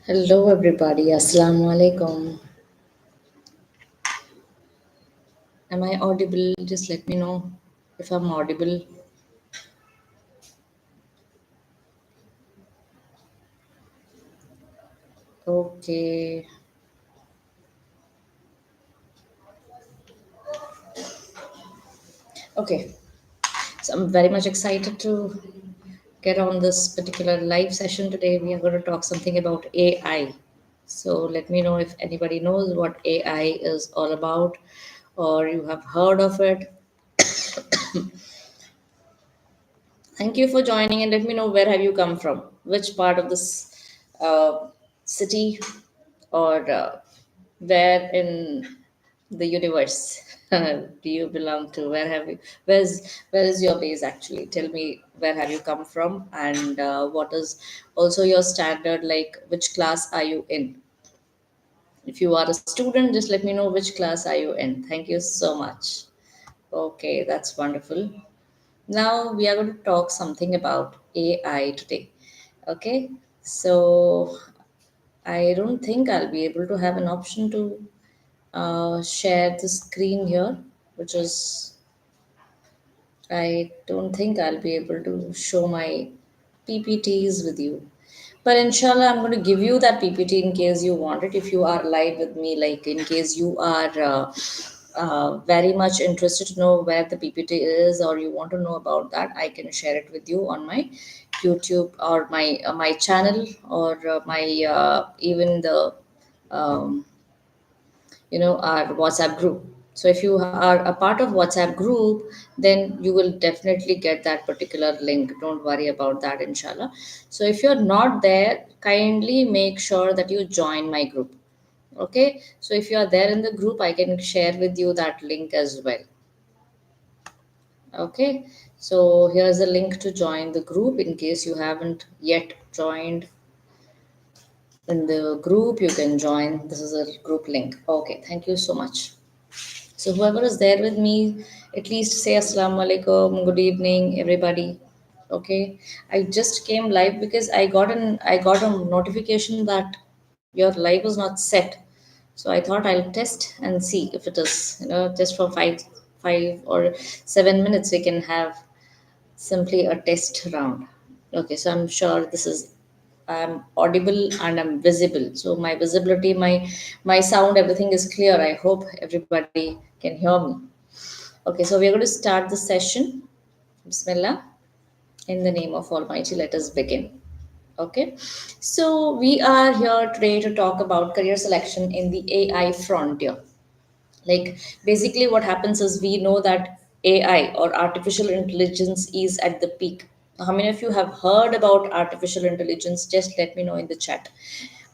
Hello, everybody. Assalamu alaikum. Am I audible? Just let me know if I'm audible. Okay. Okay. So I'm very much excited to get on this particular live session today. We are going to talk something about AI. So let me know if anybody knows what AI is all about or you have heard of it. Thank you for joining and let me know where have you come from? Which part of this city or where in the universe do you belong to? Where is your base actually? Tell me where have you come from and what is also your standard, like which class are you in? If you are a student, just let me know which class are you in. Thank you so much. Okay, that's wonderful. Now we are going to talk something about AI today. Okay, so I don't think I'll be able to have an option to share the screen here, which is, I don't think I'll be able to show my PPTs with you. But inshallah, I'm going to give you that PPT in case you want it. If you are live with me, like in case you are very much interested to know where the PPT is or you want to know about that, I can share it with you on my YouTube or my channel or my even the um, our WhatsApp group. So if you are a part of WhatsApp group, then you will definitely get that particular link. Don't worry about that, inshallah. So if you're not there, kindly make sure that you join my group. Okay, so if you are there in the group, I can share with you that link as well. Okay, so here's a link to join the group in case you haven't yet joined in the group. You can join. This is a group link. Okay, thank you so much. So whoever is there with me, at least say assalamu alaikum, good evening, everybody. Okay. I just came live because I got a notification that your live is not set. So I thought I'll test and see if it is, just for five or 7 minutes we can have simply a test round. Okay, so I'm sure this is, I'm audible and I'm visible. So my visibility, my sound, everything is clear. I hope everybody can hear me. Okay, so we're going to start the session. Bismillah. In the name of Almighty, let us begin. Okay, so we are here today to talk about career selection in the AI frontier. Like, basically what happens is we know that AI or artificial intelligence is at the peak. How many of you have heard about artificial intelligence? Just let me know in the chat.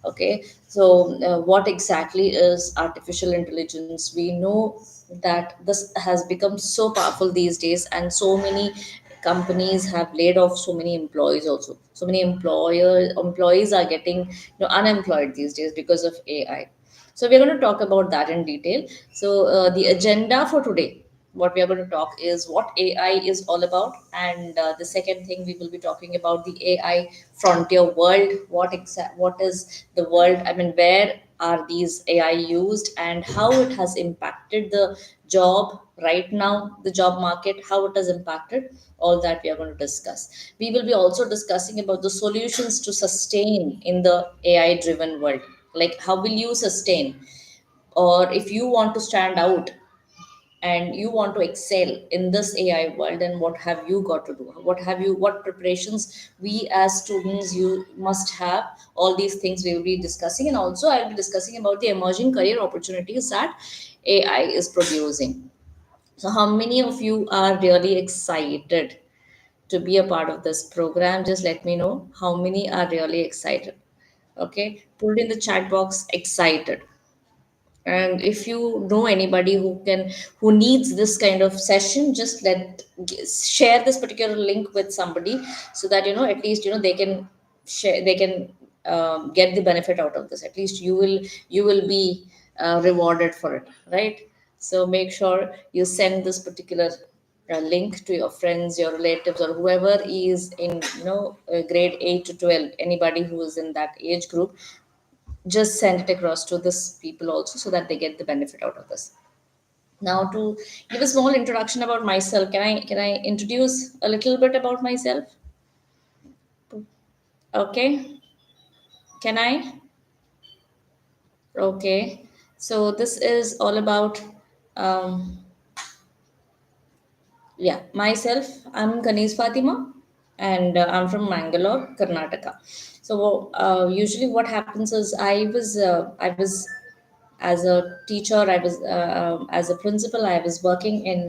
Okay, so what exactly is artificial intelligence? We know that this has become so powerful these days, and so many companies have laid off so many employees. Also, so many employees are getting, unemployed these days because of AI. So we're going to talk about that in detail. So the agenda for today, what we are going to talk is what AI is all about, and the second thing we will be talking about the AI frontier world. What is the world? I mean, where are these AI used, and how it has impacted the job right now, the job market, how it has impacted. All that we are going to discuss. We will be also discussing about the solutions to sustain in the AI driven world, like how will you sustain, or if you want to stand out and you want to excel in this AI world, and what have you got to do, what preparations we as students you must have. All these things we will be discussing, and also I'll be discussing about the emerging career opportunities that AI is producing. So how many of you are really excited to be a part of this program? Just let me know how many are really excited. Okay, put it in the chat box, excited. And if you know anybody who needs this kind of session, just share this particular link with somebody, so that at least they can share, they can get the benefit out of this. At least you will be rewarded for it, right? So make sure you send this particular link to your friends, your relatives, or whoever is in grade 8 to 12, anybody who is in that age group. just send it across to this people also so that they get the benefit out of this. Now, to give a small introduction about myself, can I introduce a little bit about myself? Okay, can I? Okay, so this is all about um, yeah, myself. I'm Kaneez Fathima, and I'm from Mangalore, Karnataka. So usually, what happens is I was as a teacher, I was as a principal, I was working in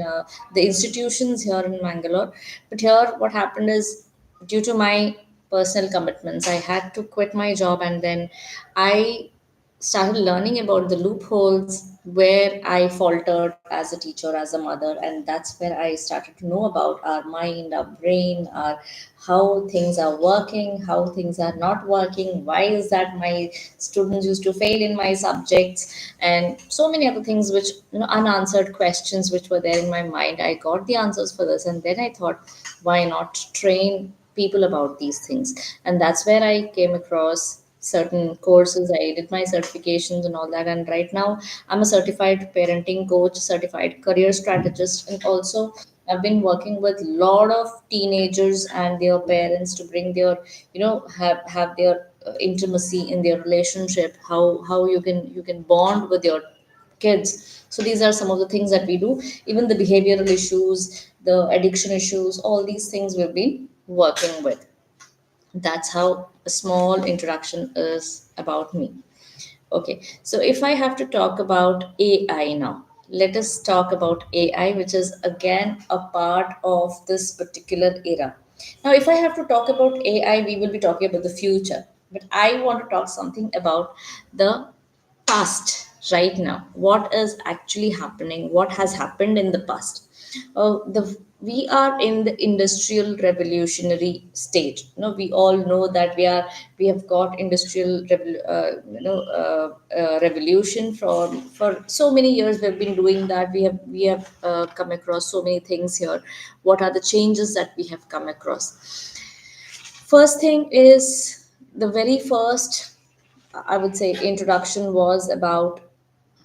the institutions here in Mangalore. But here, what happened is, due to my personal commitments, I had to quit my job, and then I started learning about the loopholes where I faltered as a teacher, as a mother, and that's where I started to know about our mind, our brain, our how things are working, how things are not working, why is that my students used to fail in my subjects, and so many other things which, unanswered questions which were there in my mind. I got the answers for this, and then I thought, why not train people about these things? And that's where I came across certain courses. I did my certifications and all that, and right now I'm a certified parenting coach, certified career strategist, and also I've been working with a lot of teenagers and their parents to bring their, have their intimacy in their relationship, how you can bond with your kids. So these are some of the things that we do. Even the behavioral issues, the addiction issues, all these things we've been working with. That's how a small introduction is about me. Okay, so if I have to talk about AI now, let us talk about AI, which is again a part of this particular era. Now, if I have to talk about AI, we will be talking about the future, but I want to talk something about the past right now. What is actually happening? What has happened in the past? We are in the industrial revolutionary stage. We all know that we have got revolution for so many years. We've been doing that. We have come across so many things here. What are the changes that we have come across? First thing is, the very first, I would say, introduction was about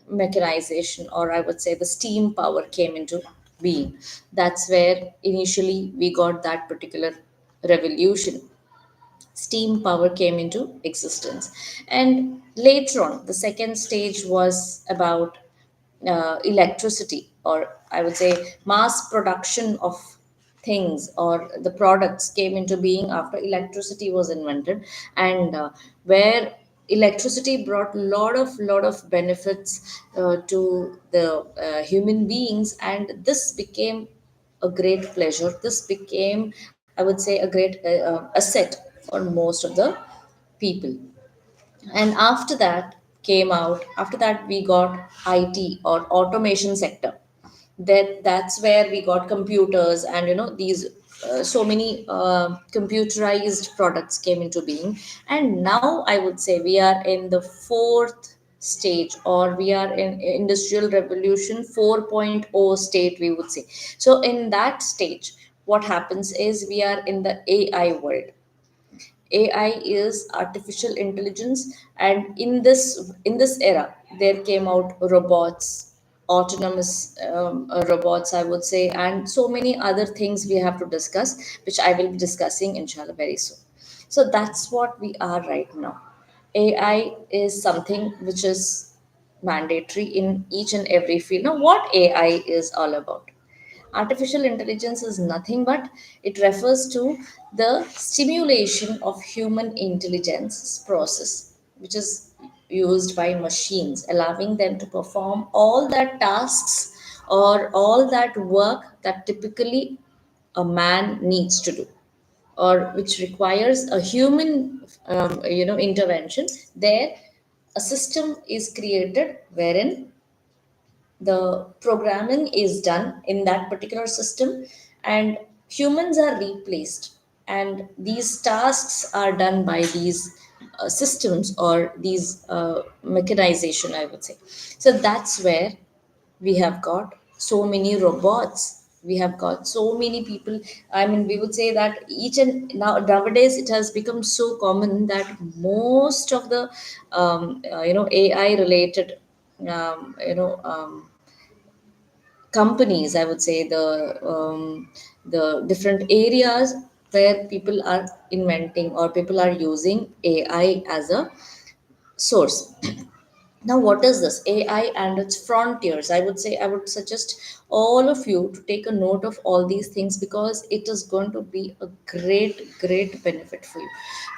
mechanization, or I would say the steam power came into being. That's where initially we got that particular revolution. Steam power came into existence. And later on, the second stage was about electricity, or I would say mass production of things, or the products came into being after electricity was invented. And where electricity brought lot of benefits to the human beings, and this became a great pleasure. This became, I would say, a great asset for most of the people. And after that we got IT, or automation sector. That's where we got computers, and these so many computerized products came into being. And now I would say we are in the fourth stage, or we are in industrial revolution 4.0 state, we would say. So in that stage, what happens is, we are in the AI world. AI is artificial intelligence, and in this era, there came out robots, autonomous robots, I would say, and so many other things we have to discuss, which I will be discussing inshallah very soon. So that's what we are right now. AI is something which is mandatory in each and every field. Now, what AI is all about? Artificial intelligence is nothing but, it refers to the stimulation of human intelligence process, which is used by machines, allowing them to perform all that tasks, or all that work that typically a man needs to do, or which requires a human intervention. There, a system is created wherein the programming is done in that particular system, and humans are replaced, and these tasks are done by these systems, or these mechanization, I would say. So that's where we have got so many robots We have got so many people. I mean, we would say that each and nowadays it has become so common that most of the AI related companies, I would say, the different areas where people are inventing or people are using AI as a source. Now, what is this AI and its frontiers? I would say, I would suggest all of you to take a note of all these things, because it is going to be a great benefit for you.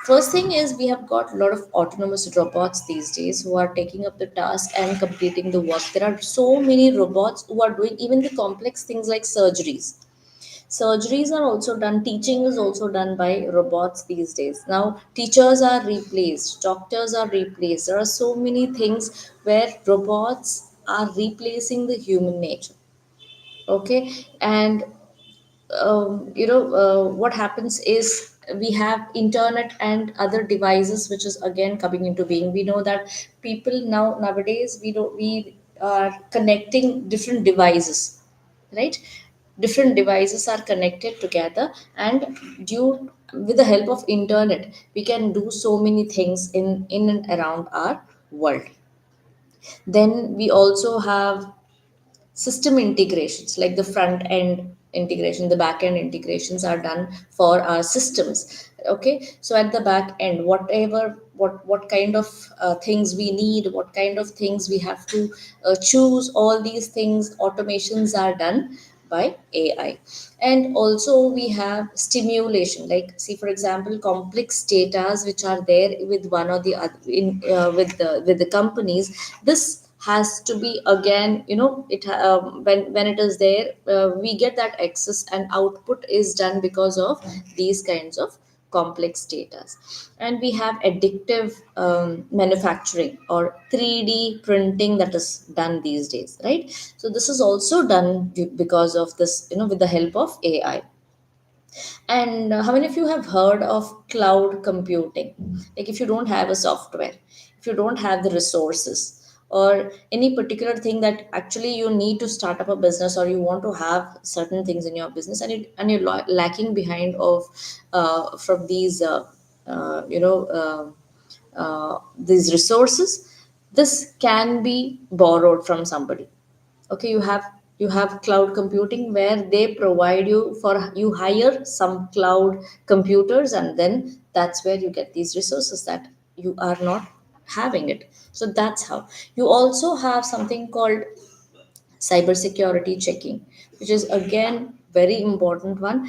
First thing is, we have got a lot of autonomous robots these days who are taking up the task and completing the work. There are so many robots who are doing even the complex things like surgeries. Surgeries are also done, teaching is also done by robots these days. Now teachers are replaced, doctors are replaced. There are so many things where robots are replacing the human nature. Okay. And what happens is, we have internet and other devices which is again coming into being. We know that people nowadays, we are connecting different devices, right? Different devices are connected together, and due with the help of internet, we can do so many things in and around our world. Then we also have system integrations, like the front end integration, the back end integrations are done for our systems. Okay, so at the back end, whatever what kind of things we need, what kind of things we have to choose, all these things, automations are done by AI. And also we have stimulation, like, see, for example, complex data which are there with one or the other with the companies. This has to be again, when it is there, we get that access and output is done because of these kinds of complex data. And we have addictive manufacturing or 3D printing that is done these days, right? So this is also done because of this, with the help of AI. And how many of you have heard of cloud computing? Like, if you don't have a software, if you don't have the resources, or any particular thing that actually you need to start up a business, or you want to have certain things in your business, and you're lacking behind of from these these resources, this can be borrowed from somebody. Okay, you have cloud computing where they provide you, for you hire some cloud computers, and then that's where you get these resources that you are not having it. So that's how. You also have something called cybersecurity checking, which is again very important one.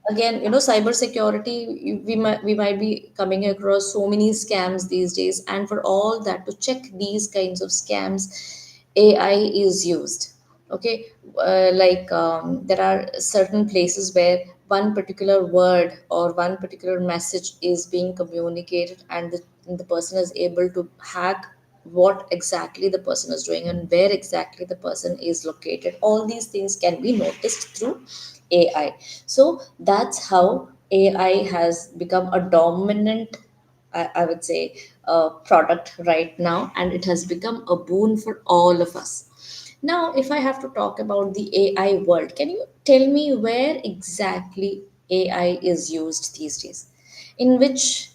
Again, cybersecurity, we might be coming across so many scams these days, and for all that, to check these kinds of scams, AI is used. Okay. Like, there are certain places where one particular word or one particular message is being communicated, and the person is able to hack what exactly the person is doing and where exactly the person is located. All these things can be noticed through AI. So that's how AI has become a dominant, I would say, product right now, and it has become a boon for all of us. Now, if I have to talk about the AI world, can you tell me where exactly AI is used these days? In which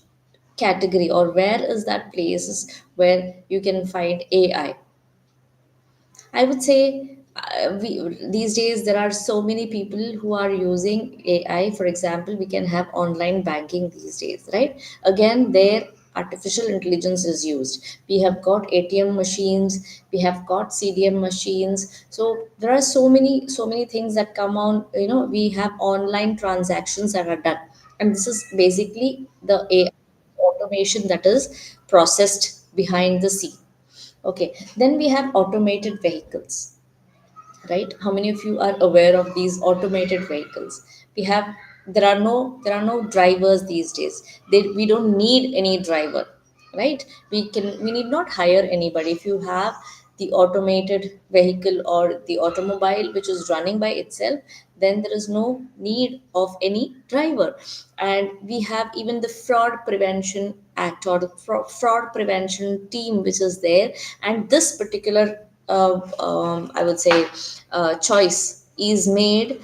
category, or where is that places where you can find AI? I would say, these days there are so many people who are using AI. For example, we can have online banking these days, right? Again, there artificial intelligence is used. We have got ATM machines, we have got CDM machines. So there are so many things that come on. We have online transactions that are done, and this is basically the AI automation that is processed behind the scene. Okay, then we have automated vehicles, right? How many of you are aware of these automated vehicles? We have, there are no drivers these days. We don't need any driver, right? We need not hire anybody. If you have the automated vehicle or the automobile which is running by itself, then there is no need of any driver. And we have even the fraud prevention act, or the fraud prevention team which is there. And this particular I would say choice is made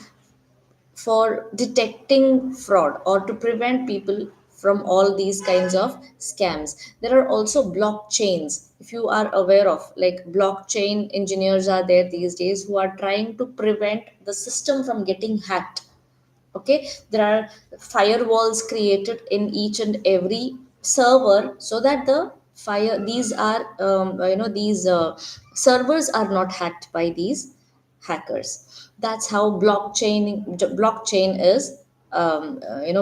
for detecting fraud or to prevent people from all these kinds of scams. There are also blockchains, if you are aware of, like blockchain engineers are there these days who are trying to prevent the system from getting hacked. Okay, there are firewalls created in each and every server so that the fire these are these servers are not hacked by these hackers. That's how blockchain is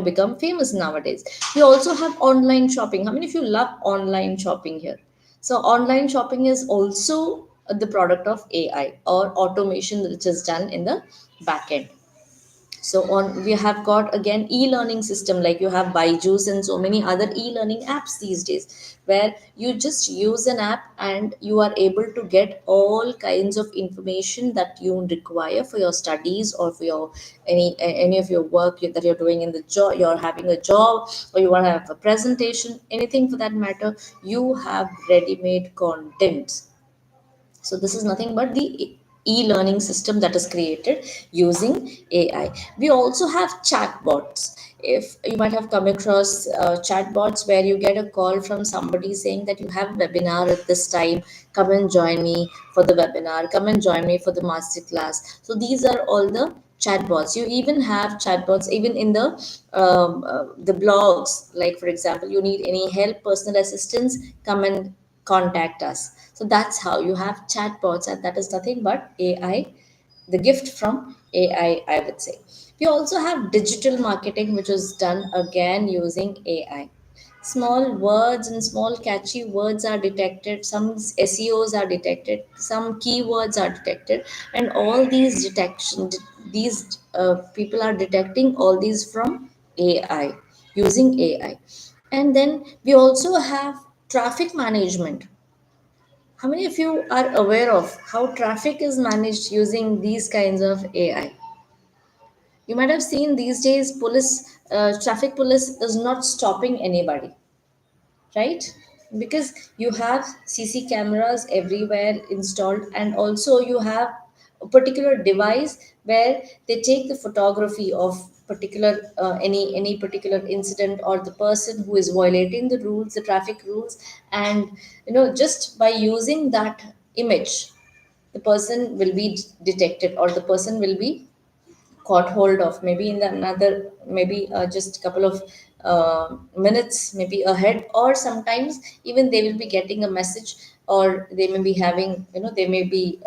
become famous nowadays. We also have online shopping. How many of you love online shopping here? So online shopping is also the product of AI or automation which is done in the back end. So on we have got again e-learning system, like you have Byju's and so many other e-learning apps these days, where you just use an app and you are able to get all kinds of information that you require for your studies or for your any of your work that you're doing in the job, you're having a job, or you want to have a presentation, anything for that matter. You have ready-made content. So this is nothing but the e-learning system that is created using AI. We also have chatbots. If you might have come across chatbots where you get a call from somebody saying that you have a webinar at this time, come and join me for the webinar, come and join me for the master class. So these are all the chatbots. You even have chatbots even in the blogs. Like for example, you need any help, personal assistance, come and contact us. So that's how you have chatbots, and that is nothing but AI, the gift from AI, I would say. We also have digital marketing, which is done again using AI. Small words and small catchy words are detected, some SEOs are detected, some keywords are detected, and all these these people are detecting all these from AI, using AI. And then we also have traffic management. How many of you are aware of how traffic is managed using these kinds of AI? You might have seen these days traffic police is not stopping anybody, right? Because you have CC cameras everywhere installed, and also you have a particular device where they take the photography of particular any particular incident or the person who is violating the rules, the traffic rules. And just by using that image, the person will be detected, or the person will be caught hold of, maybe in the another, maybe just a couple of minutes maybe ahead, or sometimes even they will be getting a message, or they may be having, they may be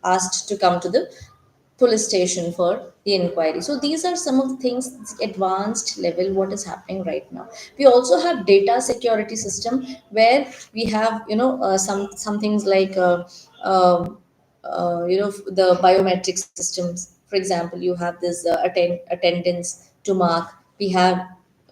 asked to come to the police station for the inquiry. So these are some of the things, advanced level what is happening right now. We also have data security system, where we have some things like the biometric systems. For example, you have this attendance to mark. We have,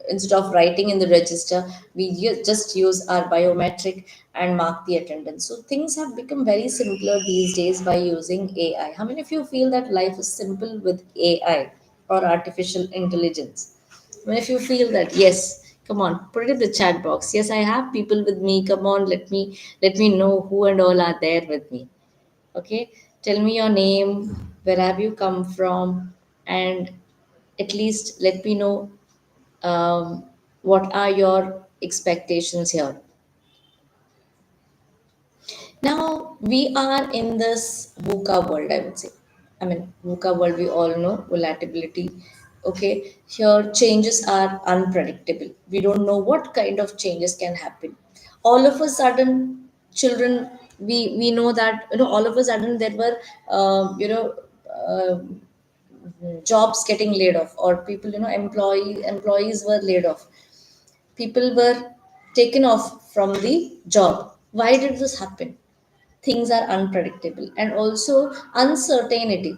instead of writing in the register, we just use our biometric and mark the attendance. So things have become very simpler these days by using AI. How many of you feel that life is simple with AI or artificial intelligence? I mean, if you feel that, yes, come on, put it in the chat box. Yes, I have people with me. Come on, let me know who and all are there with me. Okay, tell me your name, where have you come from, and at least let me know what are your expectations here. Now we are in this VUCA world, I would say. I mean, VUCA world, we all know volatility. Okay, here changes are unpredictable. We don't know what kind of changes can happen. All of a sudden, children, we know that all of a sudden there were uh, jobs getting laid off, or people, employees were laid off. People were taken off from the job. Why did this happen? Things are unpredictable, and also uncertainty.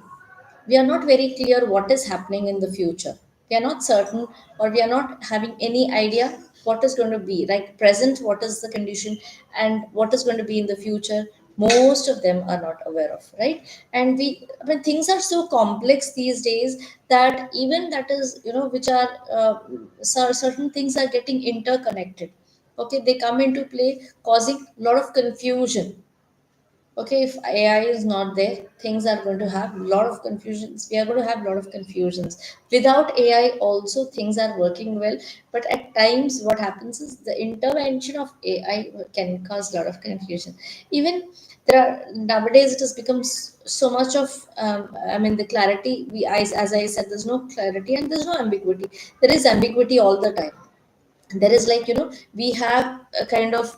We are not very clear what is happening in the future. We are not certain, or we are not having any idea what is going to be like present, what is the condition, and what is going to be in the future. Most of them are not aware of, right? And I mean, things are so complex these days that even that is, which are certain things are getting interconnected. Okay, they come into play, causing a lot of confusion. Okay, if AI is not there, things are going to have a lot of confusions. We are going to have a lot of confusions. Without AI also things are working well, but at times what happens is the intervention of AI can cause a lot of confusion. Even there are nowadays it has become so much of I mean the clarity, as I said, there's no clarity and there's no ambiguity. There is ambiguity all the time. There is, like, we have a kind of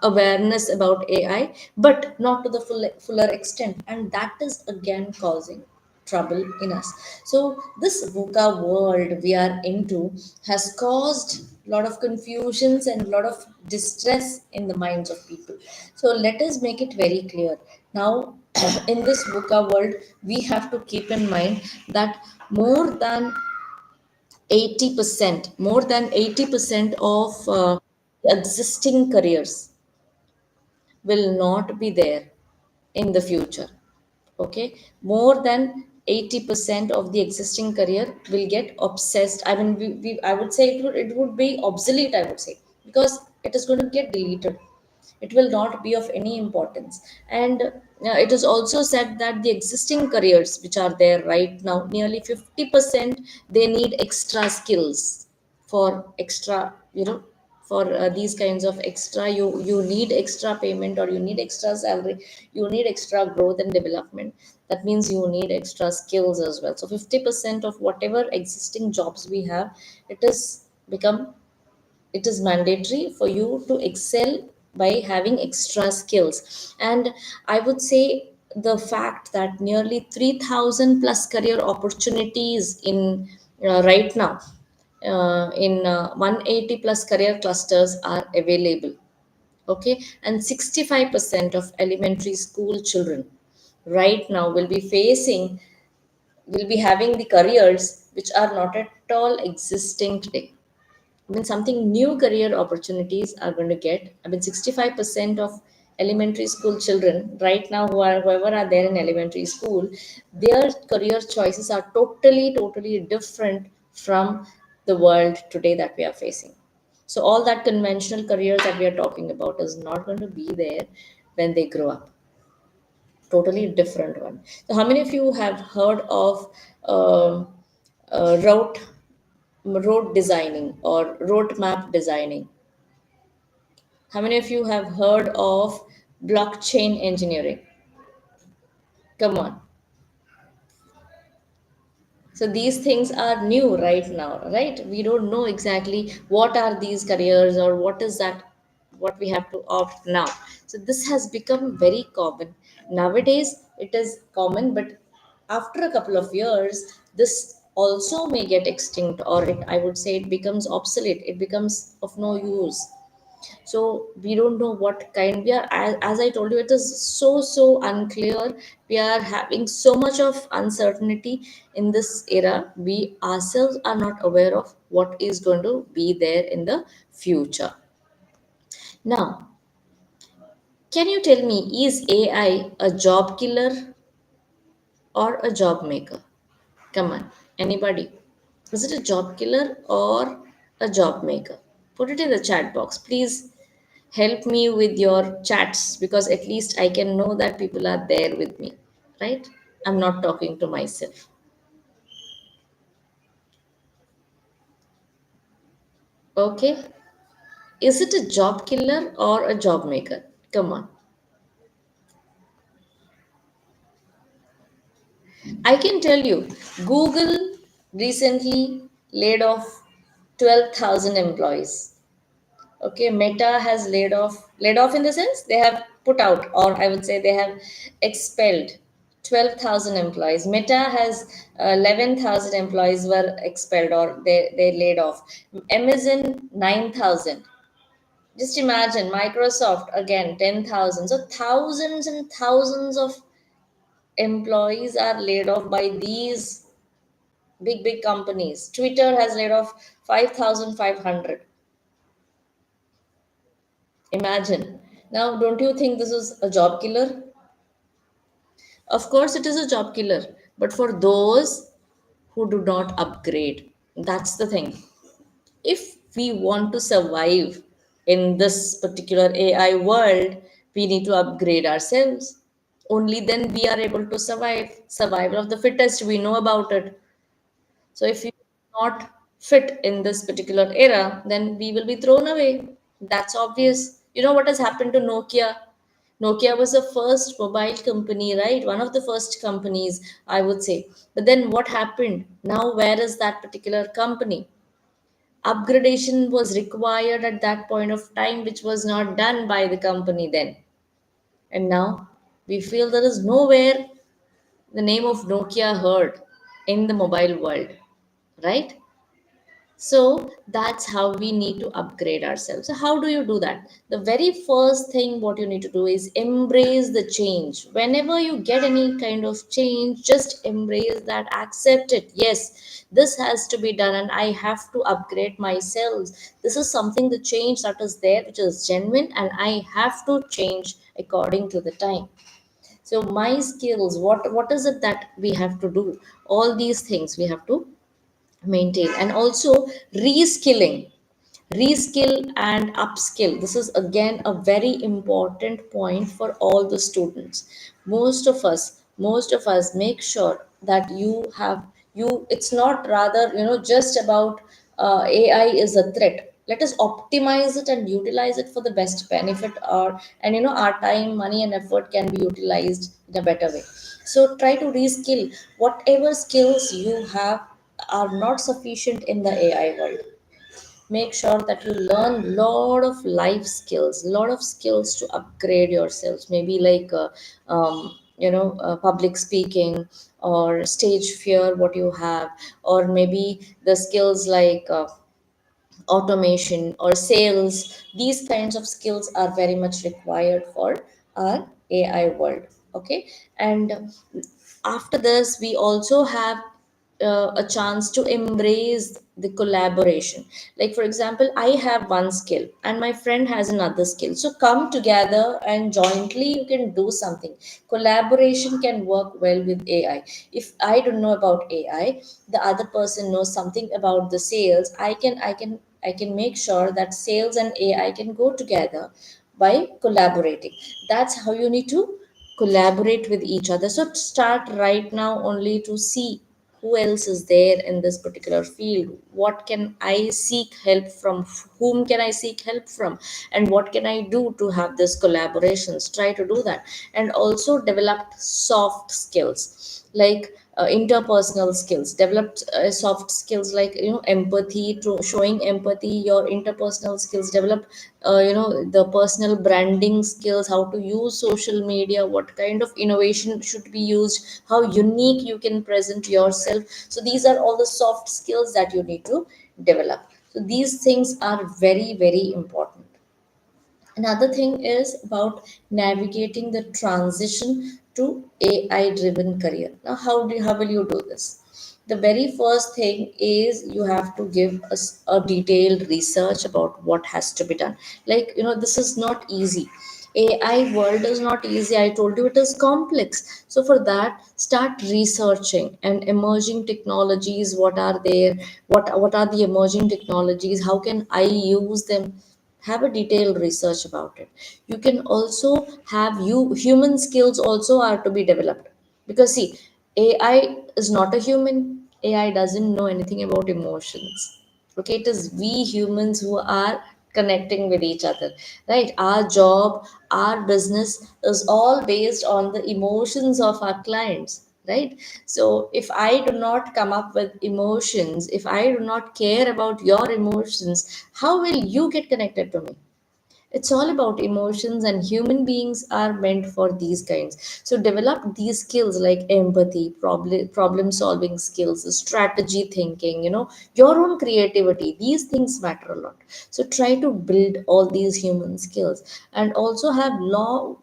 awareness about AI, but not to the fuller extent, and that is again causing trouble in us. So this VUCA world we are into has caused a lot of confusions and a lot of distress in the minds of people. So let us make it very clear now. In this VUCA world, we have to keep in mind that more than 80%, more than 80% of existing careers will not be there in the future. Okay, more than 80% of the existing career will get obsessed. I mean, I would say it would be obsolete, I would say, because it is going to get deleted. It will not be of any importance. And it is also said that the existing careers which are there right now, nearly 50%, they need extra skills for extra, for these kinds of extra, you need extra payment, or you need extra salary, you need extra growth and development. That means you need extra skills as well. So 50% of whatever existing jobs we have, it is become it is mandatory for you to excel by having extra skills. And I would say the fact that nearly 3000 plus career opportunities in right now in 180 plus career clusters are available. Okay, and 65% of elementary school children right now will be having the careers which are not at all existing today. I mean, something new career opportunities are going to get. I mean, 65% of elementary school children right now, whoever are there in elementary school, their career choices are totally, totally different from the world today that we are facing. So all that conventional careers that we are talking about is not going to be there when they grow up. Totally different one. So how many of you have heard of route road designing or road map designing? How many of you have heard of blockchain engineering? Come on. So these things are new right now, right? We don't know exactly what are these careers or what is that, what we have to opt now. So this has become very common. Nowadays, it is common, but after a couple of years, this also may get extinct, or I would say it becomes obsolete. It becomes of no use. So we don't know what kind we are, as I told you, it is so unclear. We are having so much of uncertainty in this era. We ourselves are not aware of what is going to be there in the future. Now, can you tell me, is AI a job killer or a job maker? Come on, anybody. Is it a job killer or a job maker? Put it in the chat box, please. Help me with your chats, because at least I can know that people are there with me, right? I'm not talking to myself. Okay, is it a job killer or a job maker? Come on. I can tell you, Google recently laid off 12,000 employees. Okay, Meta has laid off in the sense they have put out, or I would say they have expelled 12,000 employees. Meta has 11,000 employees were expelled, or they laid off. Amazon 9,000. Just imagine, Microsoft again 10,000. So thousands and thousands of employees are laid off by these big companies. Twitter has laid off 5,500. Imagine. Now, don't you think this is a job killer? Of course, it is a job killer, but for those who do not upgrade, that's the thing. If we want to survive in this particular AI world, We need to upgrade ourselves. Only then we are able to survive. Survival of the fittest, we know about it. So if you are not fit in this particular era, then we will be thrown away. That's obvious. You know what has happened to Nokia? Nokia was the first mobile company, right? One of the first companies, I would say. But then what happened? Now, where is that particular company? Upgradation was required at that point of time, which was not done by the company then. And now we feel there is nowhere the name of Nokia heard in the mobile world, right? So that's how we need to upgrade ourselves. So how do you do that? The very first thing what you need to do is embrace the change. Whenever you get any kind of change, just embrace that, accept it. Yes, this has to be done and I have to upgrade myself. This is something, the change that is there, which is genuine, and I have to change according to the time. So my skills, what is it that we have to do? All these things we have to maintain. And also reskilling, reskill and upskill, this is again a very important point for all the students. Most of us make sure that you have, you, it's not rather, just about AI is a threat. Let us optimize it and utilize it for the best benefit, or and our time, money and effort can be utilized in a better way. So try to reskill. Whatever skills you have are not sufficient in the AI world, make sure that you learn lot of life skills, lot of skills to upgrade yourselves, maybe like public speaking or stage fear what you have, or maybe the skills like automation or sales. These kinds of skills are very much required for our AI world. Okay, and after this we also have a chance to embrace the collaboration. Like for example, I have one skill and my friend has another skill, so come together and jointly you can do something. Collaboration can work well with AI. If I don't know about AI, the other person knows something about the sales, I can make sure that sales and AI can go together by collaborating. That's how you need to collaborate with each other. So start right now only to see who else is there in this particular field, what can I seek help from, whom can I seek help from, and what can I do to have this collaborations. Try to do that. And also develop soft skills like interpersonal skills. Developed soft skills like empathy, to showing empathy, your interpersonal skills. Develop the personal branding skills, how to use social media, what kind of innovation should be used, how unique you can present yourself. So these are all the soft skills that you need to develop. So these things are very very important. Another thing is about navigating the transition to AI driven career. Now, how will you do this? The very first thing is you have to give us a detailed research about what has to be done. Like, this is not easy. AI world is not easy. I told you it is complex. So for that, start researching and emerging technologies. What are there? What are the emerging technologies? How can I use them? Have a detailed research about it. You can also have, human skills also are to be developed, because see, AI is not a human. AI doesn't know anything about emotions. Okay, it is we humans who are connecting with each other, right? Our job, our business is all based on the emotions of our clients, right? So if I do not come up with emotions, if I do not care about your emotions, how will you get connected to me? It's all about emotions, and human beings are meant for these kinds. So develop these skills like empathy, problem solving skills, strategy thinking, your own creativity. These things matter a lot. So try to build all these human skills, and also have long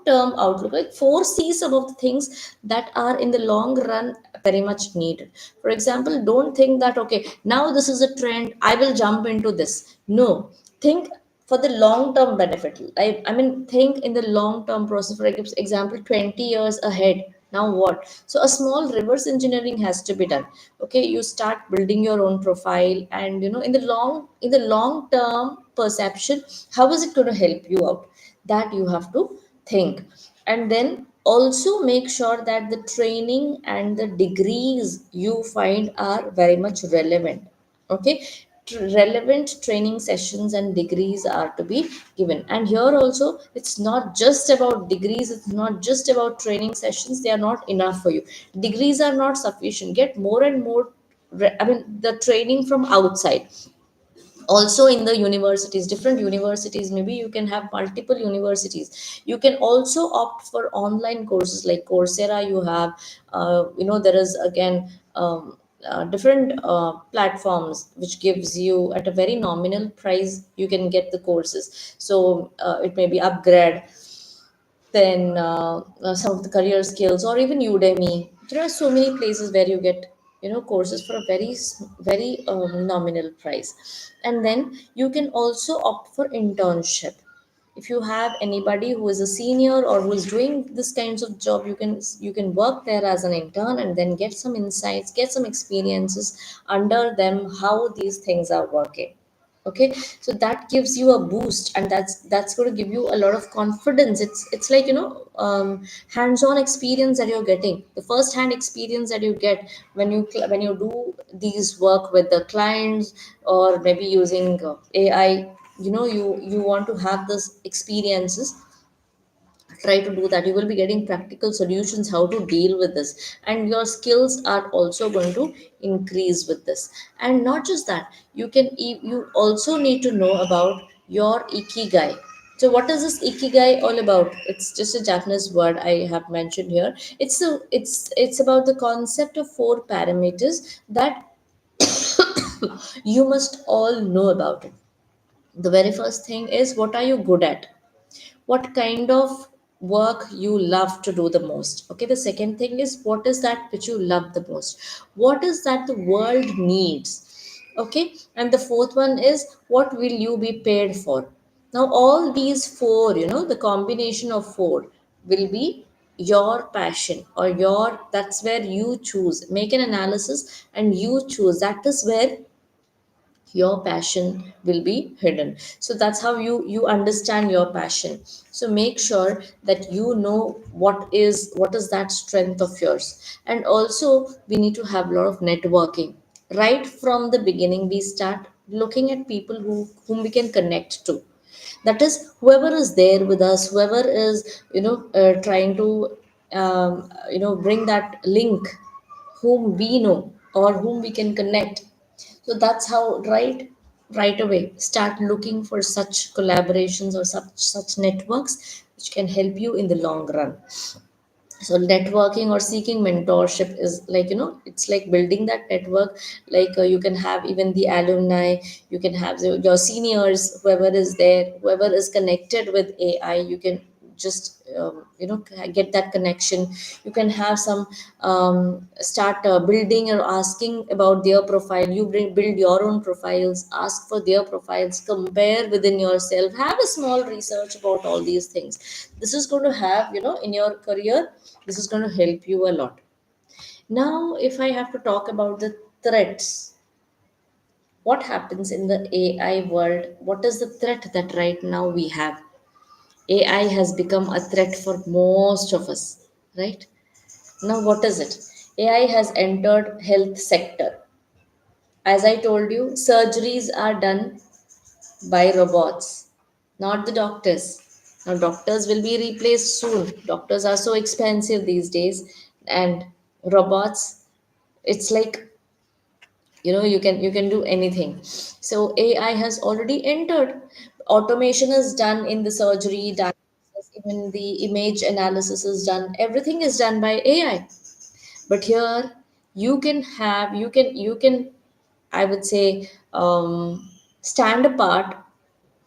term outlook, like foresee some of the things that are in the long run very much needed. For example, don't think that okay, now this is a trend, I will jump into this. No, think for the long term benefit. I mean think in the long term process. For example, 20 years ahead, now what? So a small reverse engineering has to be done. Okay, you start building your own profile, and in the long term perception, how is it going to help you out? that you have to think. And then also make sure that the training and the degrees you find are very much relevant. Okay, relevant training sessions and degrees are to be given. And here also, it's not just about degrees, it's not just about training sessions, they are not enough for you. Degrees are not sufficient. Get more and more the training from outside. Also in the universities, different universities, maybe you can have multiple universities, you can also opt for online courses like Coursera. You have there is again different platforms which gives you at a very nominal price you can get the courses. So it may be Upgrade, then some of the career skills, or even Udemy. There are so many places where you get courses for a very nominal price. And then you can also opt for internship. If you have anybody who is a senior or who is doing this kinds of job, you can work there as an intern and then get some insights, get some experiences under them, how these things are working. Okay, so that gives you a boost, and that's going to give you a lot of confidence. It's like hands-on experience that you're getting, the first hand experience that you get when you do these work with the clients, or maybe using AI. You want to have this experiences. Try to do that. You will be getting practical solutions how to deal with this, and your skills are also going to increase with this. And not just that, you also need to know about your ikigai. So what is this ikigai all about? It's just a Japanese word I have mentioned here. It's about the concept of four parameters that you must all know about it. The very first thing is, what are you good at? What kind of work you love to do the most? Okay, the second thing is, what is that which you love the most? What is that the world needs? Okay, and the fourth one is, what will you be paid for? Now all these four, the combination of four will be your passion, or your that's where you choose. Make an analysis and you choose. That is where your passion will be hidden. So that's how you understand your passion. So make sure that you know what is that strength of yours. And also, we need to have a lot of networking. Right from the beginning, we start looking at people whom we can connect to. That is, whoever is there with us, whoever is trying to bring that link, whom we know or whom we can connect. So that's how, right away, start looking for such collaborations or such networks which can help you in the long run. So networking or seeking mentorship is like, it's like building that network. Like you can have even the alumni, you can have your seniors, whoever is there, whoever is connected with AI, you can just get that connection. You can have some start building or asking about their profile. You build your own profiles, ask for their profiles, compare within yourself, have a small research about all these things. This is going to have, in your career, this is going to help you a lot. Now, if I have to talk about the threats, what happens in the AI world? What is the threat that right now we have? AI has become a threat for most of us, right? Now, what is it? AI has entered health sector. As I told you, surgeries are done by robots, not the doctors. Now, doctors will be replaced soon. Doctors are so expensive these days, and robots, it's like, you can do anything. So AI has already entered. Automation is done in the surgery, diagnosis, even the image analysis is done. Everything is done by AI. But here, you can I would say, stand apart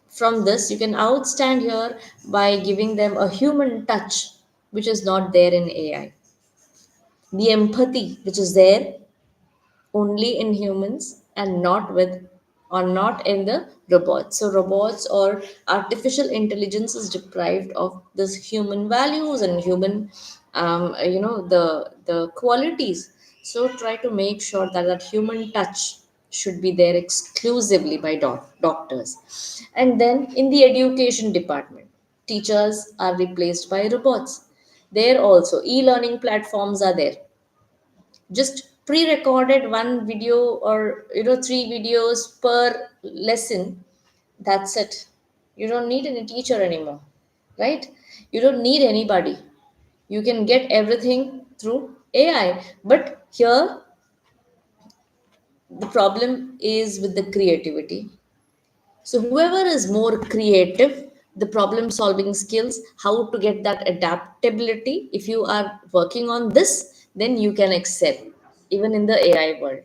from this. You can outstand here by giving them a human touch, which is not there in AI. The empathy which is there only in humans, and not with, or not in the robots. So robots or artificial intelligence is deprived of this human values and human the qualities. So try to make sure that that human touch should be there exclusively by doctors. And then in the education department, teachers are replaced by robots. There also e-learning platforms are there. Just pre-recorded one video, or three videos per lesson. That's it. You don't need any teacher anymore, right? You don't need anybody. You can get everything through AI. But here the problem is with the creativity. So whoever is more creative, the problem solving skills, how to get that adaptability, if you are working on this, then you can excel even in the AI world.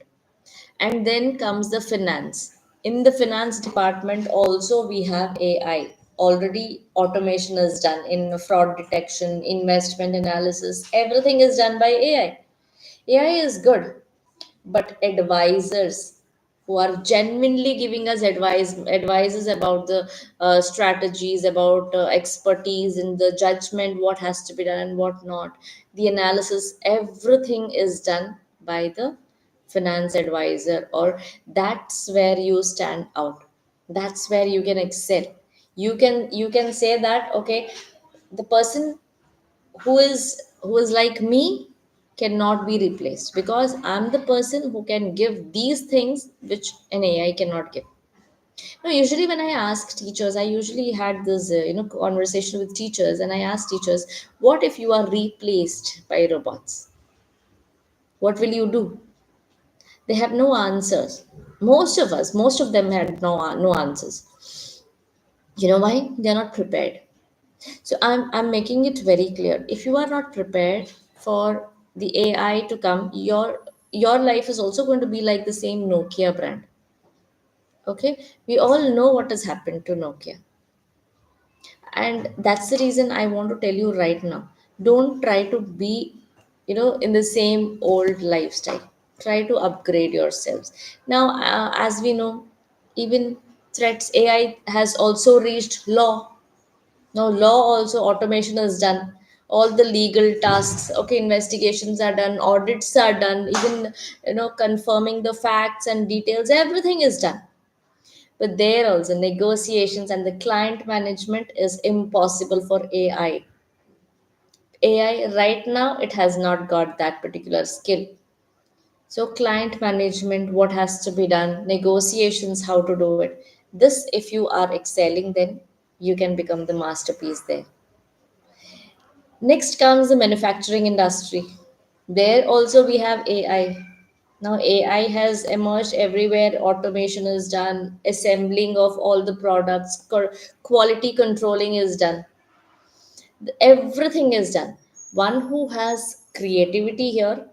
And then comes the finance. In the finance department also we have AI. Already automation is done in fraud detection, investment analysis, everything is done by AI. AI is good, but advisors who are genuinely giving us advices about the strategies, about expertise in the judgment, what has to be done and what not, the analysis, everything is done by the finance advisor. Or that's where you stand out, that's where you can excel. You can say that, okay, the person who is like me cannot be replaced, because I'm the person who can give these things which an AI cannot give. Now, usually when I ask teachers, I usually had this conversation with teachers, and I ask teachers, what if you are replaced by robots? What will you do? They have no answers. Most of them had no answers. You know why? They're not prepared. So I'm making it very clear. If you are not prepared for the AI to come, your life is also going to be like the same Nokia brand. Okay? We all know what has happened to Nokia. And that's the reason I want to tell you right now. Don't try to be, in the same old lifestyle. Try to upgrade yourselves. Now, as we know, even threats, AI has also reached law. Now, law also automation is done. All the legal tasks, okay, investigations are done, audits are done, even confirming the facts and details, everything is done. But there also negotiations and the client management is impossible for AI. AI right now it has not got that particular skill. So client management, what has to be done, negotiations, how to do it. This, if you are excelling, then you can become the masterpiece there. Next comes the manufacturing industry. There also we have AI. Now AI has emerged everywhere. Automation is done, assembling of all the products, quality controlling is done. Everything is done. One who has creativity here,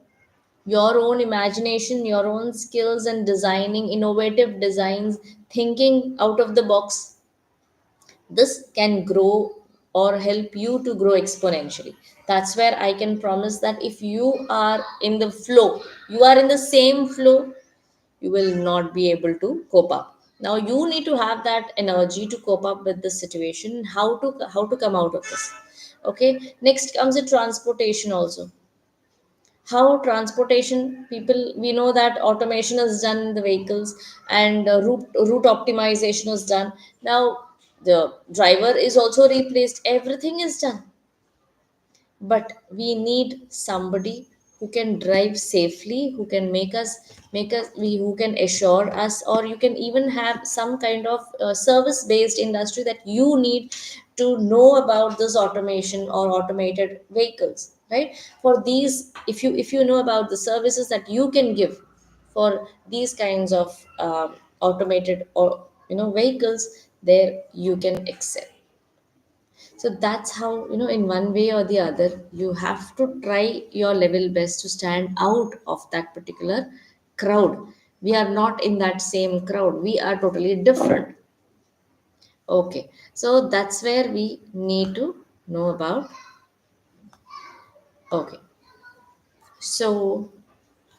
your own imagination, your own skills, and designing innovative designs, thinking out of the box, this can grow or help you to grow exponentially. That's where I can promise that if you are in the flow, you are in the same flow, you will not be able to cope up. Now you need to have that energy to cope up with the situation, how to come out of this. Okay, next comes the transportation also. How transportation, people, we know that automation is done in the vehicles, and route optimization is done. Now the driver is also replaced, everything is done. But we need somebody who can drive safely, who can who can assure us, or you can even have some kind of service based industry that you need to know about this automation or automated vehicles, right? For these, if you know about the services that you can give for these kinds of automated or vehicles, there you can excel. So that's how, in one way or the other, you have to try your level best to stand out of that particular crowd. We are not in that same crowd, we are totally different. Okay, so that's where we need to know about. Okay, so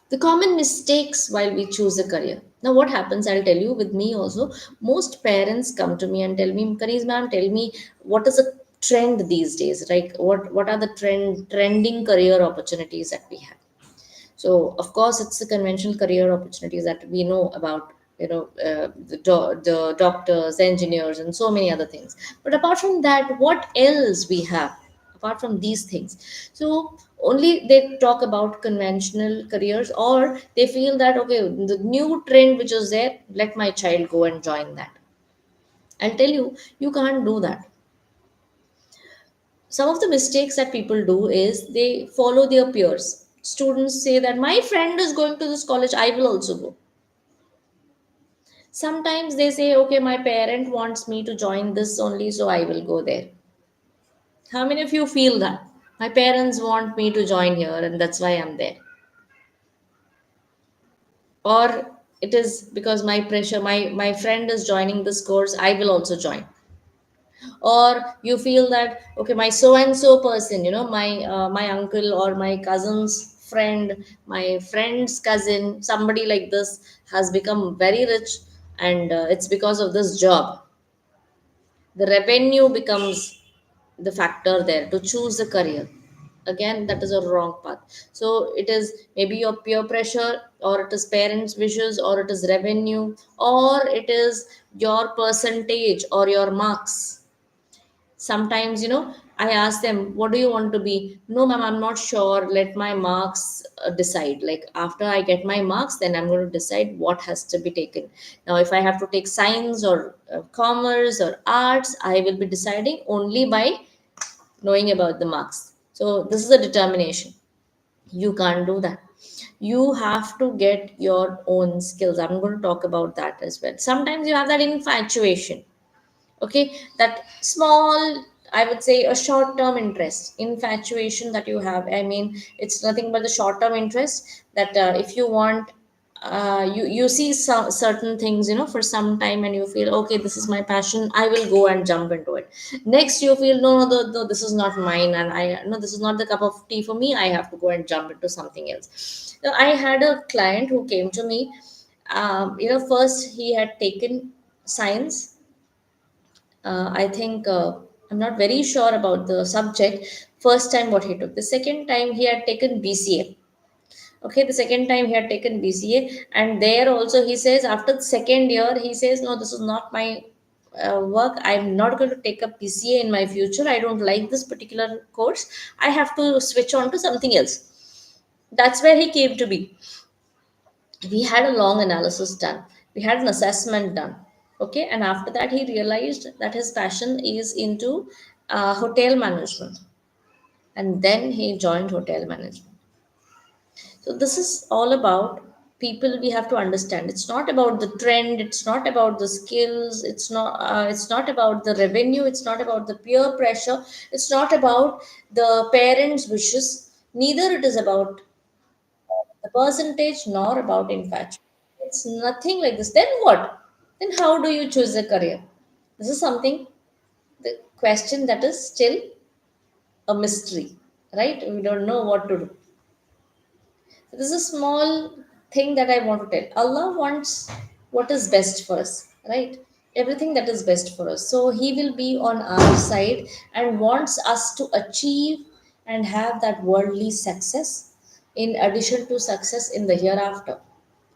the common mistakes while we choose a career. Now, what happens, I'll tell you with me also. Most parents come to me and tell me, Kaneez ma'am, tell me what is a trend these days? Like, what are the trending career opportunities that we have? So, of course, it's the conventional career opportunities that we know about, the doctors, engineers, and so many other things. But apart from that, what else we have apart from these things? So only they talk about conventional careers, or they feel that okay, the new trend which is there, let my child go and join that. I'll tell you, you can't do that. Some of the mistakes that people do is they follow their peers. Students say that my friend is going to this college, I will also go. Sometimes they say, okay, my parent wants me to join this only, so I will go there. How many of you feel that? My parents want me to join here, and that's why I'm there. Or it is because my pressure, my friend is joining this course, I will also join. Or you feel that okay, my so and so person, my uncle or my cousin's friend, my friend's cousin, somebody like this has become very rich, and it's because of this job. The revenue becomes the factor there to choose a career. Again, that is a wrong path. So it is maybe your peer pressure, or it is parents wishes, or it is revenue, or it is your percentage or your marks. Sometimes, I ask them, what do you want to be? No ma'am, I'm not sure, let my marks decide. Like after I get my marks, then I'm going to decide what has to be taken. Now if I have to take science or commerce or arts, I will be deciding only by knowing about the marks. So this is a determination. You can't do that. You have to get your own skills. I'm going to talk about that as well. Sometimes you have that infatuation, okay, that small, I would say a short term interest, infatuation that you have. I mean, it's nothing but the short term interest that if you want, you see some certain things, for some time, and you feel okay, this is my passion, I will go and jump into it. Next you feel no, no, this is not mine, and I no, this is not the cup of tea for me, I have to go and jump into something else. So I had a client who came to me. First he had taken science. I think I'm not very sure about the subject. First time what he took. The second time he had taken BCA. Okay, the second time he had taken BCA, and there also he says after the second year he says no, this is not my work. I'm not going to take up BCA in my future. I don't like this particular course. I have to switch on to something else. That's where he came to be. We had a long analysis done, we had an assessment done. Okay, and after that he realized that his passion is into hotel management, and then he joined hotel management. So this is all about people. We have to understand, it's not about the trend, it's not about the skills, it's not about the revenue, it's not about the peer pressure, it's not about the parents wishes, neither it is about the percentage nor about infatuation. It's nothing like this. Then what? Then how do you choose a career? This is something, the question that is still a mystery, right? We don't know what to do. So this is a small thing that I want to tell. Allah wants what is best for us, right? Everything that is best for us. So He will be on our side and wants us to achieve and have that worldly success in addition to success in the hereafter,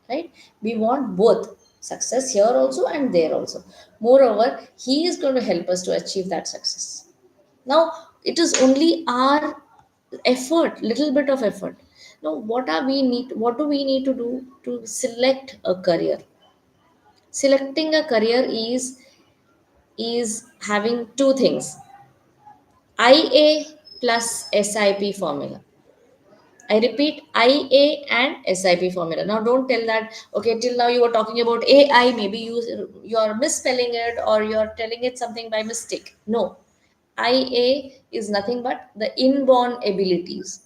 right? We want both success here also and there also. Moreover, He is going to help us to achieve that success. Now it is only our effort, little bit of effort. Now what do we need to do to select a career? Selecting a career is having two things: IA plus SIP formula. I repeat, IA and SIP formula. Now, don't tell that. Okay, till now you were talking about AI. Maybe you are misspelling it, or you are telling it something by mistake. No, IA is nothing but the inborn abilities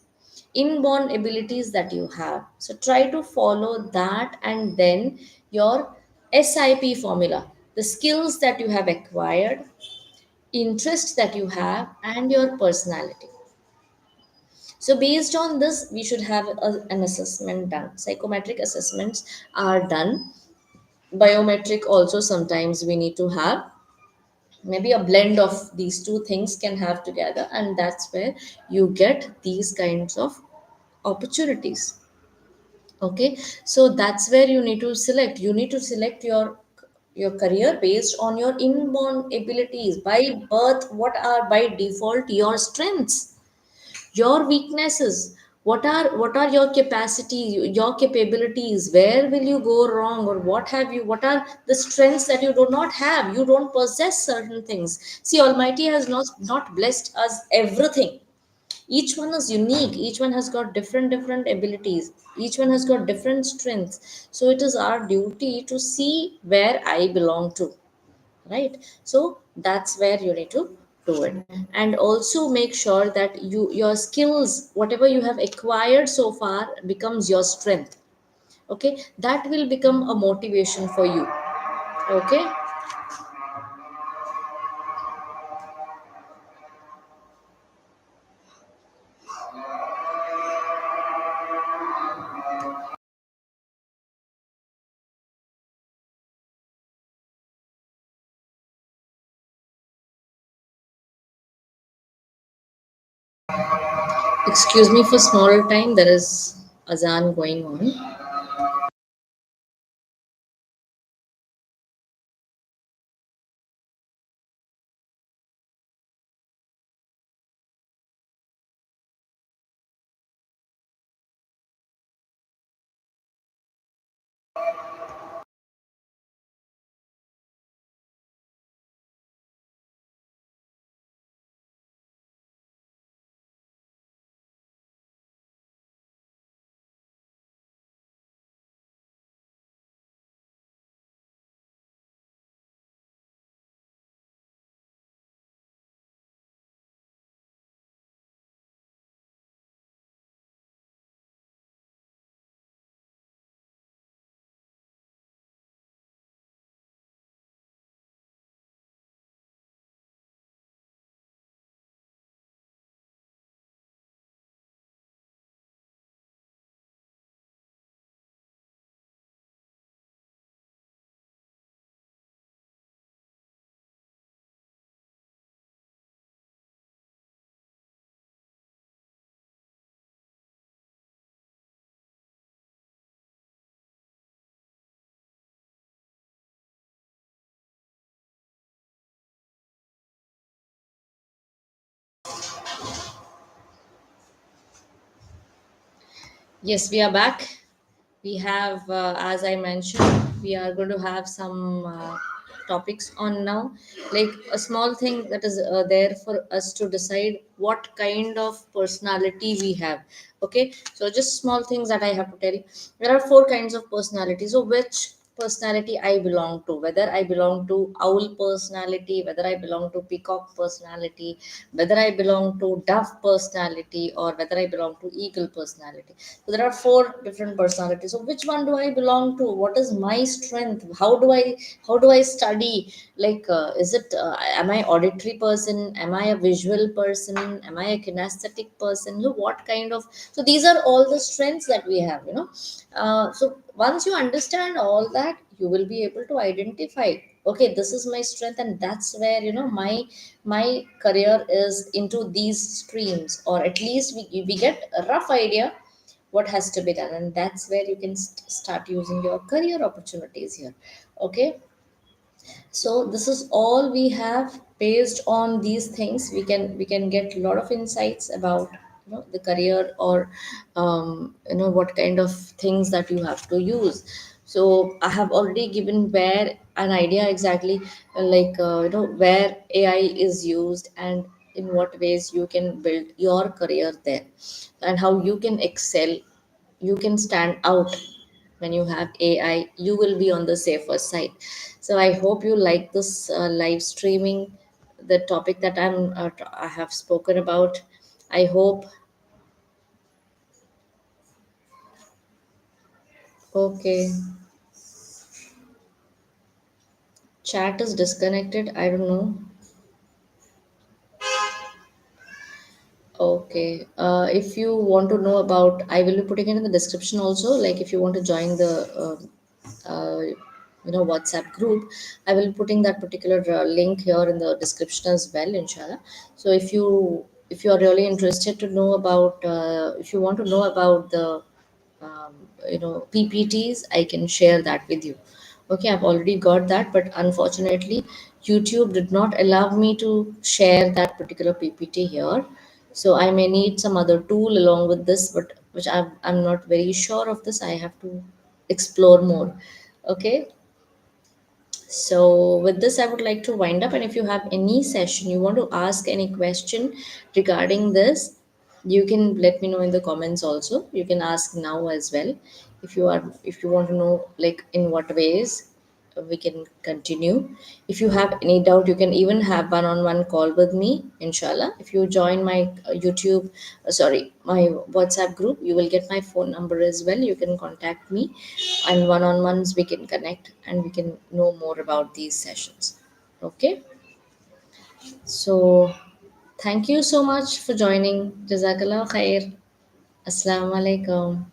that you have. So try to follow that, and then your SIP formula, the skills that you have acquired, interest that you have, and your personality. So based on this, we should have an assessment done. Psychometric assessments are done. Biometric also sometimes we need to have. Maybe a blend of these two things can have together, and that's where you get these kinds of opportunities. Okay, so that's where you need to select. You need to select your career based on your inborn abilities by birth. What are by default your strengths, your weaknesses? What are your capacity, your capabilities? Where will you go wrong, or what are the strengths that you do not have? You don't possess certain things. See, almighty has not blessed us everything. Each one is unique. Each one has got different abilities. Each one has got different strengths. So it is our duty to see where I belong to, right? So that's where you need to do it. And also make sure that your skills, whatever you have acquired so far, becomes your strength. Okay, that will become a motivation for you. Okay. Excuse me for small time, there is azan going on. Yes, we are back. We have, as I mentioned, we are going to have some topics on now, like a small thing that is there for us to decide what kind of personality we have. Okay, so just small things that I have to tell. There are four kinds of personalities. So, which personality I belong to? Whether I belong to owl personality, whether I belong to peacock personality, whether I belong to dove personality, or whether I belong to eagle personality. So there are four different personalities. So which one do I belong to? What is my strength? How do I study? Like, is it am I auditory person? Am I a visual person? Am I a kinesthetic person? So what kind of, so these are all the strengths that we have. So once you understand all that, you will be able to identify. Okay, this is my strength, and that's where my career is into these streams, or at least we get a rough idea what has to be done, and that's where you can start using your career opportunities here. Okay, so this is all we have. Based on these things, we can get a lot of insights about the career, or what kind of things that you have to use. So I have already given where an idea exactly, like where AI is used, and in what ways you can build your career there, and how you can excel, you can stand out. When you have AI, you will be on the safer side. So I hope you like this live streaming, the topic that I have spoken about. I hope. Okay, chat is disconnected, I don't know. Okay. If you want to know about, I will be putting it in the description also. Like, if you want to join the, WhatsApp group, I will be putting that particular link here in the description as well, inshallah. So if you are really interested to know about, if you want to know about the um, PPTs, I can share that with you. Okay, I've already got that, but unfortunately, YouTube did not allow me to share that particular PPT here. So I may need some other tool along with this, but which I'm not very sure of this. I have to explore more. Okay, so, with this, I would like to wind up. And if you have any session, you want to ask any question regarding this, you can let me know in the comments also. You can ask now as well. If you want to know, like, in what ways we can continue. If you have any doubt, you can even have one-on-one call with me, inshallah. If you join my my WhatsApp group, you will get my phone number as well. You can contact me, and one-on-ones we can connect and we can know more about these sessions. Okay, so thank you so much for joining. Jazakallah khair. Assalamu alaikum.